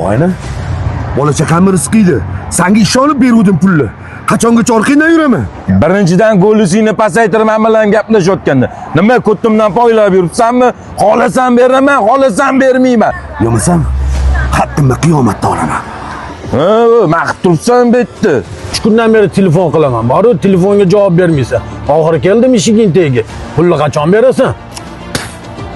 Og'ayni, bola chaqamni rizqiydi. Senga ishonib beruvdim pulni. Qachongacha orqangdan yuraman? Birinchidan go'lisingni pasaytirman bilan gaplashayotganda. Nima ko'timdan poylab yuribsanmi? Xohlasam beraman, xohlasam bermayman. Yo'masam, xattimni qiyomatda olaman. Ha, maqib turibsan bitdi. 3 kundan beri telefon qilaman. Boru telefonga javob bermaysan. Oxiri keldim ishiging tegi. Pulni qachon berasan?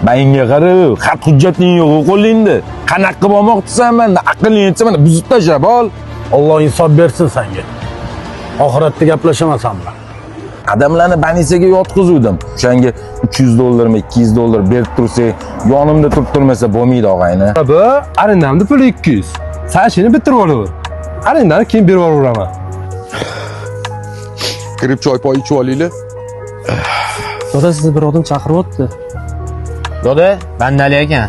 Bayinga qara, xat hujjating yo'q qo'lingda. Qanaqa qilib olmoqchisan menda? Aqling yetsa mana buzib tashlab ol. Alloh insof bersin senga. Oxiratda gaplashamasanmi? Odamlarni banisaga yotqizuvdim. O'shanga $300 $200 berib tursa, yonimda turmasa bo'lmaydi og'ayni. Bu arendamni puli 200. Sen shuni bitirib olaver. Arendani keyin berib yuboraman. Kirib choy poy ichib olaylik. Doda sizni bir odam chaqiryapti. Doda, bandali ekan.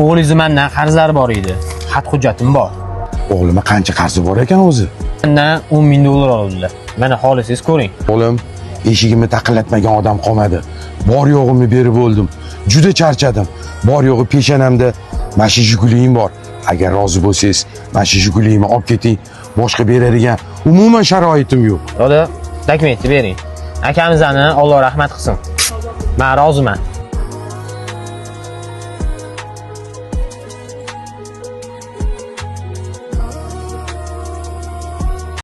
O'g'lingiz mendan qarzlari bor edi. Xat hujjatim bor. O'g'lima qancha qarzi bor ekan o'zi? Mendan $10,000 oldilar. Mana holisingiz ko'ring. O'g'lim, eshigimni taqillatmagan odam qolmadi. Bor yo'g'imni berib bo'ldim. Juda charchadim. Bor yo'g'i peshanamda mana shu Jiguli'm bor. Agar rozi bo'lsangiz, mana shu Jiguli'mni olib keting. Boshqa beradigan umuman sharoitim yo'q. Doda, dokumentni bering. Akamizni Alloh rahmat qilsin. Men roziman.